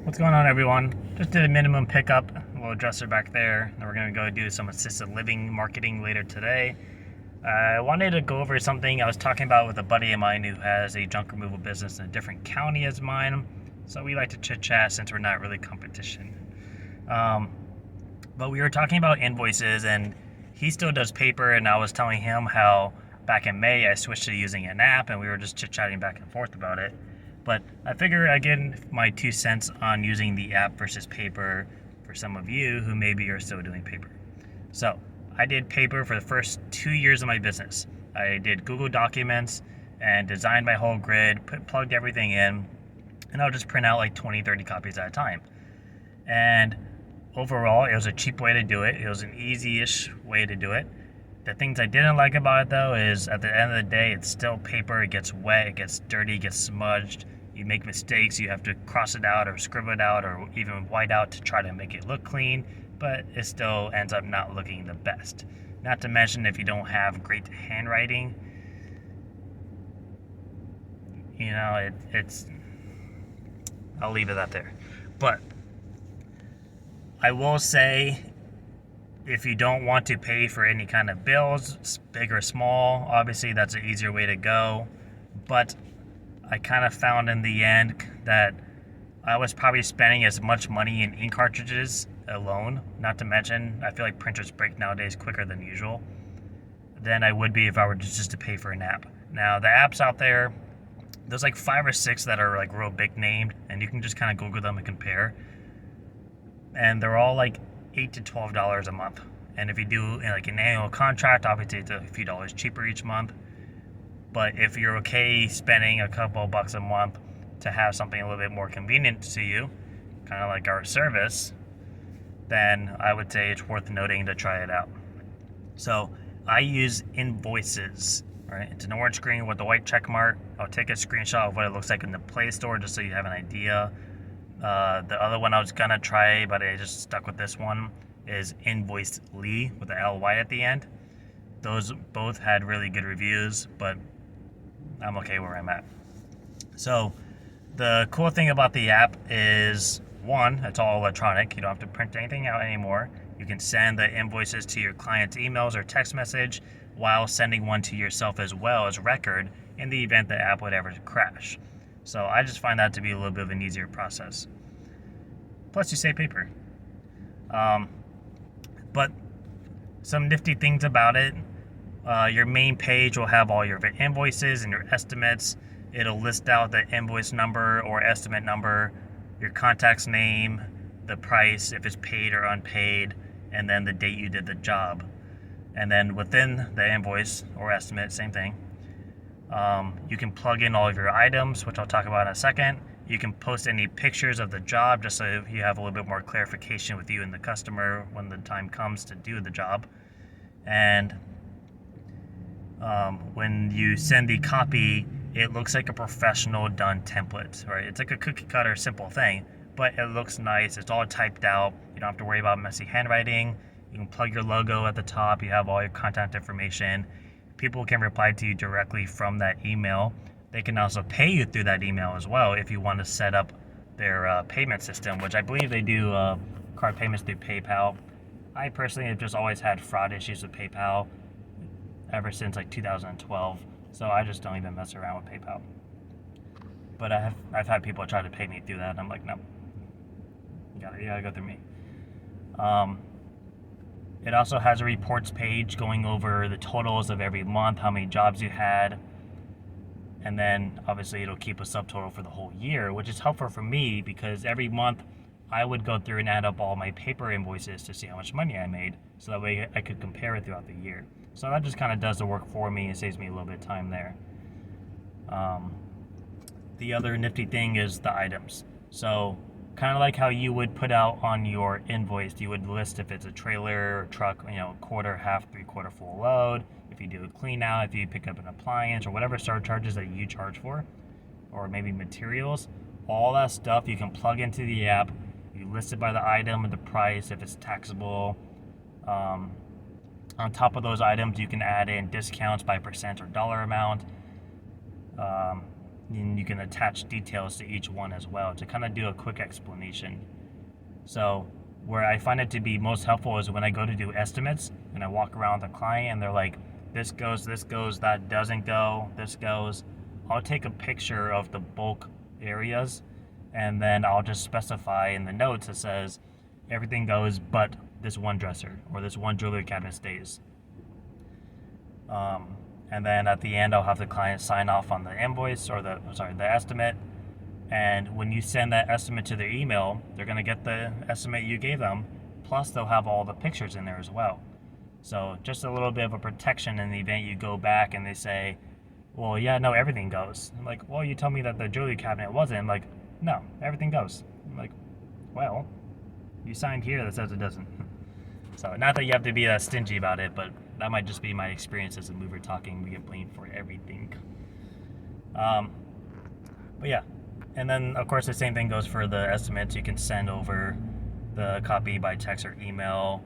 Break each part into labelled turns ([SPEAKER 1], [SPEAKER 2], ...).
[SPEAKER 1] What's going on, everyone? Just did a minimum pickup, a little dresser back there. Then we're gonna go do some assisted living marketing later today. I wanted to go over something I was talking about with a buddy of mine who has a junk removal business in a different county as mine. So we like to chit chat since we're not really competition. Um, but we were talking about invoices, and he still does paper, and I was telling him how back in May I switched to using an app, and we were just chit chatting back and forth about it. But I figured I'd give my 2 cents on using the app versus paper for some of you who maybe are still doing paper. So I did paper for the first 2 years of my business. I did Google Documents and designed my whole grid, plugged everything in, and I'll just print out like 20, 30 copies at a time. And overall, it was a cheap way to do it. It was an easy-ish way to do it. The things I didn't like about it, though, is at the end of the day, it's still paper. It gets wet, it gets dirty, it gets smudged. You make mistakes, you have to cross it out or scribble it out or even white out to try to make it look clean, but it still ends up not looking the best. Not to mention, if you don't have great handwriting, it's I'll leave it at there. But I will say, if you don't want to pay for any kind of bills, big or small, obviously that's an easier way to go. But I kind of found in the end that I was probably spending as much money in ink cartridges alone, not to mention I feel like printers break nowadays quicker than usual, than I would be if I were just to pay for an app. Now, the apps out there's like 5 or 6 that are like real big named, and you can just kind of Google them and compare. And they're all like $8 to $12 a month. And if you do like an annual contract, obviously it's a few dollars cheaper each month. But if you're okay spending a couple bucks a month to have something a little bit more convenient to you, kind of like our service, then I would say it's worth noting to try it out. So I use Invoices, right? It's an orange screen with a white check mark. I'll take a screenshot of what it looks like in the Play Store just so you have an idea. The other one I was gonna try, but I just stuck with this one, is Invoicely with the LY at the end. Those both had really good reviews, but I'm okay where I'm at. So the cool thing about the app is, one, it's all electronic. You don't have to print anything out anymore. You can send the invoices to your client's emails or text message while sending one to yourself as well as record in the event the app would ever crash. So I just find that to be a little bit of an easier process. Plus, you save paper. But some nifty things about it. Your main page will have all your invoices and your estimates. It'll list out the invoice number or estimate number, your contact's name, the price, if it's paid or unpaid, and then the date you did the job. And then within the invoice or estimate, same thing, you can plug in all of your items, which I'll talk about in a second. You can post any pictures of the job just so you have a little bit more clarification with you and the customer when the time comes to do the job. And when you send the copy, it looks like a professional done template, right? It's like a cookie cutter simple thing, but it looks nice. It's all typed out. You don't have to worry about messy handwriting. You can plug your logo at the top. You have all your contact information. People can reply to you directly from that email. They can also pay you through that email as well if you want to set up their payment system, which I believe they do card payments through PayPal. I personally have just always had fraud issues with PayPal ever since like 2012, so I just don't even mess around with PayPal. But I've had people try to pay me through that, and I'm like, no, you gotta go through me. It also has a reports page going over the totals of every month, how many jobs you had, and then obviously it'll keep a subtotal for the whole year, which is helpful for me because every month I would go through and add up all my paper invoices to see how much money I made, so that way I could compare it throughout the year. So that just kind of does the work for me and saves me a little bit of time there. The other nifty thing is the items. So kind of like how you would put out on your invoice, you would list if it's a trailer or truck, quarter, half, 3/4 full load. If you do a clean out, if you pick up an appliance or whatever surcharges that you charge for, or maybe materials, all that stuff you can plug into the app. You list it by the item and the price, if it's taxable. On top of those items, you can add in discounts by percent or dollar amount. and you can attach details to each one as well to kind of do a quick explanation. So where I find it to be most helpful is when I go to do estimates and I walk around the client and they're like, this goes, that doesn't go, this goes. I'll take a picture of the bulk areas and then I'll just specify in the notes that says everything goes but this one dresser or this one jewelry cabinet stays. And then at the end I'll have the client sign off on the invoice or the estimate. And when you send that estimate to their email, they're going to get the estimate you gave them, plus they'll have all the pictures in there as well. So just a little bit of a protection in the event you go back and they say, well, yeah, no, everything goes. I'm like, well, you told me that the jewelry cabinet wasn't. I'm like, no, everything goes. I'm like, well, you signed here that says it doesn't. So not that you have to be stingy about it, but that might just be my experience as a mover talking. We get blamed for everything. But yeah. And then, of course, the same thing goes for the estimates. You can send over the copy by text or email.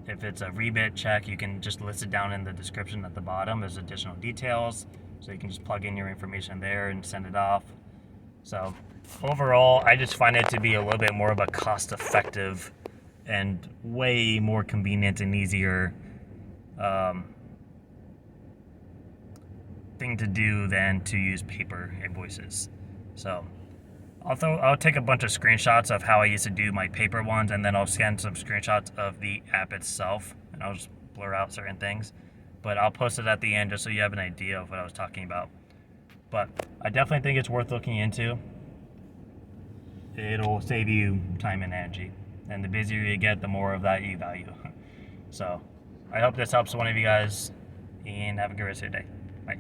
[SPEAKER 1] If it's a rebate check, you can just list it down in the description at the bottom as additional details. So you can just plug in your information there and send it off. So overall, I just find it to be a little bit more of a cost-effective and way more convenient and easier thing to do than to use paper invoices. So I'll take a bunch of screenshots of how I used to do my paper ones, and then I'll scan some screenshots of the app itself, and I'll just blur out certain things. But I'll post it at the end just so you have an idea of what I was talking about. But I definitely think it's worth looking into. It'll save you time and energy. And the busier you get, the more of that you value. So I hope this helps one of you guys, and have a good rest of your day. Bye.